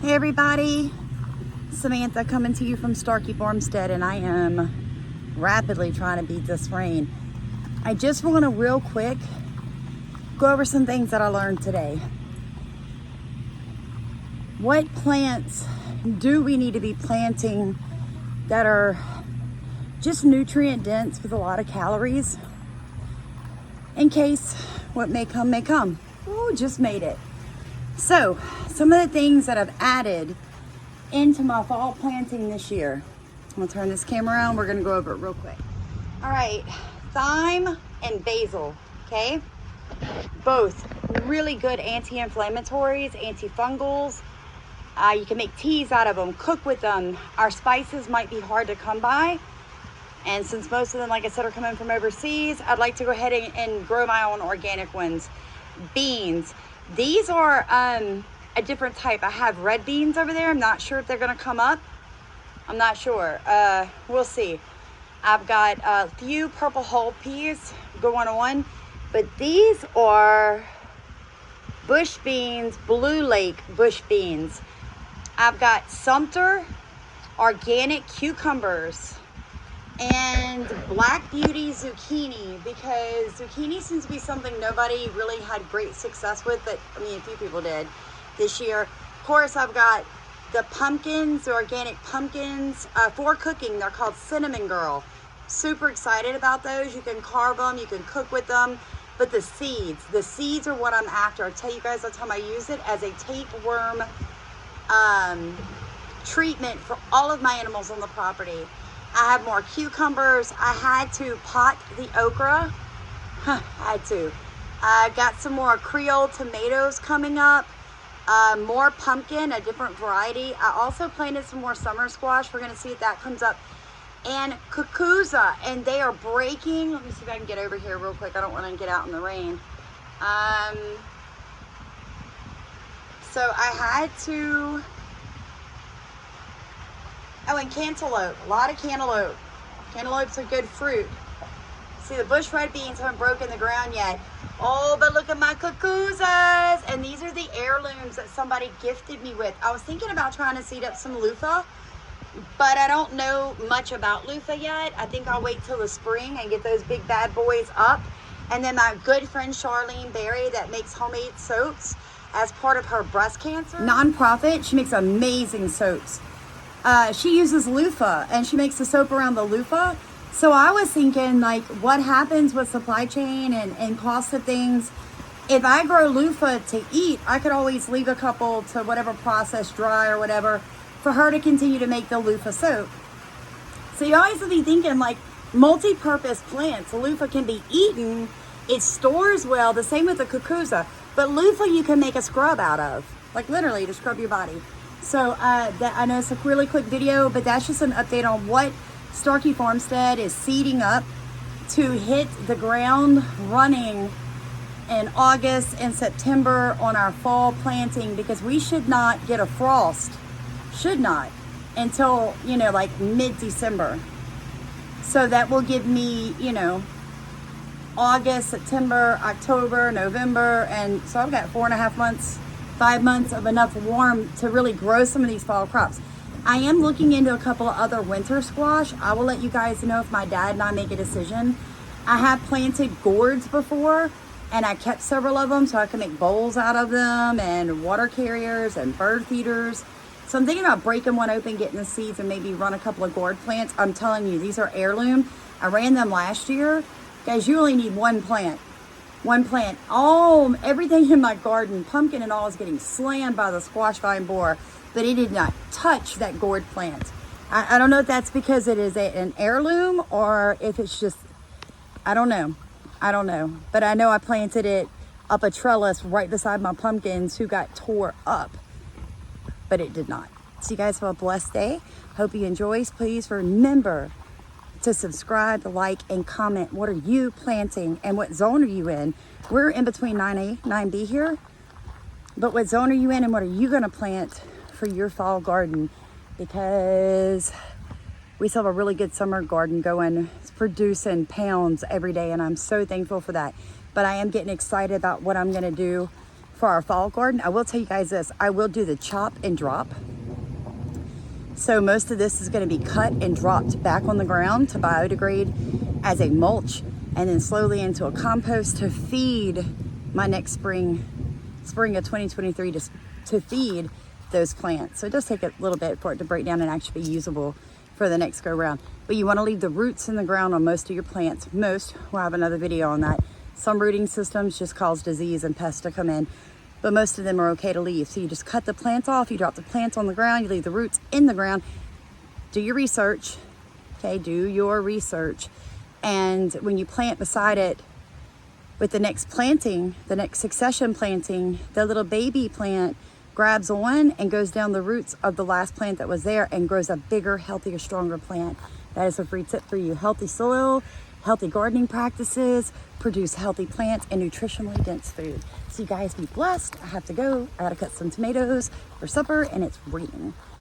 Hey everybody, Samantha coming to you from Starkey Farmstead, and I am rapidly trying to beat this rain. I just want to real quick go over some things that I learned today. What plants do we need to be planting that are just nutrient dense with a lot of calories in case what may come may come. Oh, just made it. So, some of the things that I've added into my fall planting this year. I'm gonna turn this camera around. We're gonna go over it real quick. All right, thyme and basil, okay? Both really good anti-inflammatories, antifungals. You can make teas out of them, cook with them. Our spices might be hard to come by. And since most of them, like I said, are coming from overseas, I'd like to go ahead and grow my own organic ones. Beans. These are a different type. I have red beans over there. I'm not sure if they're going to come up. I'm not sure. We'll see. I've got a few purple hull peas going on. But these are bush beans, Blue Lake bush beans. I've got Sumter organic cucumbers and Black Beauty zucchini, because zucchini seems to be something nobody really had great success with, but I mean a few people did this year. Of course, I've got the pumpkins, the organic pumpkins for cooking. They're called Cinnamon Girl. Super excited about those. You can carve them, you can cook with them. But the seeds are what I'm after. I'll tell you guys, that's how I use it as a tapeworm treatment for all of my animals on the property. I have more cucumbers. I had to pot the okra. I had to. I got some more Creole tomatoes coming up. More pumpkin, a different variety. I also planted some more summer squash. We're going to see if that comes up. And cucuzza, and they are breaking. Let me see if I can get over here real quick. I don't want to get out in the rain. So I had to... Oh, and cantaloupe. A lot of cantaloupe. Cantaloupe's a good fruit. See, the bush red beans haven't broken the ground yet. Oh, but look at my cucuzzas. And these are the heirlooms that somebody gifted me with. I was thinking about trying to seed up some loofah, but I don't know much about loofah yet. I think I'll wait till the spring and get those big bad boys up. And then my good friend Charlene Berry that makes homemade soaps as part of her breast cancer nonprofit. She makes amazing soaps. She uses loofah and she makes the soap around the loofah. So I was thinking, like, what happens with supply chain and cost of things? If I grow loofah to eat, I could always leave a couple to whatever process, dry or whatever, for her to continue to make the loofah soap. So you always have to be thinking, like, multi-purpose plants. The loofah can be eaten. It stores well. The same with the cucuzza. But loofah you can make a scrub out of. Like, literally to scrub your body. So I know it's a really quick video, but that's just an update on what Starkey Farmstead is seeding up to hit the ground running in August and September on our fall planting, because we should not get a frost. Should not until, you know, like mid-December. So that will give me, you know, August, September, October, November, and so I've got 4.5 months, 5 months of enough warm to really grow some of these fall crops. I am looking into a couple of other winter squash. I will let you guys know if my dad and I make a decision. I have planted gourds before, and I kept several of them so I can make bowls out of them, and water carriers and bird feeders. So I'm thinking about breaking one open, getting the seeds, and maybe run a couple of gourd plants. I'm telling you, these are heirloom. I ran them last year. Guys, you only need one plant. One plant. Oh, everything in my garden, pumpkin and all, is getting slammed by the squash vine borer, but it did not touch that gourd plant. I don't know if that's because it is an heirloom or if it's just, I don't know. But I know I planted it up a trellis right beside my pumpkins who got tore up, but it did not. So you guys have a blessed day. Hope you enjoy. Please remember to subscribe, like, and comment. What are you planting and what zone are you in? We're in between 9A, 9B here, but what zone are you in and what are you going to plant for your fall garden? Because we still have a really good summer garden going. It's producing pounds every day, and I'm so thankful for that. But I am getting excited about what I'm going to do for our fall garden. I will tell you guys this, I will do the chop and drop. So most of this is going to be cut and dropped back on the ground to biodegrade as a mulch, and then slowly into a compost to feed my next spring of 2023 to feed those plants. So it does take a little bit for it to break down and actually be usable for the next go round. But you want to leave the roots in the ground on most of your plants. Most, we'll have another video on that. Some rooting systems just cause disease and pests to come in, but most of them are okay to leave. So you just cut the plants off, you drop the plants on the ground, you leave the roots in the ground. Do your research, okay, do your research. And when you plant beside it with the next planting, the next succession planting, the little baby plant grabs on and goes down the roots of the last plant that was there and grows a bigger, healthier, stronger plant. That is a free tip for you. Healthy soil, healthy gardening practices, produce healthy plants and nutritionally dense food. So you guys be blessed. I have to go. I gotta cut some tomatoes for supper and it's raining.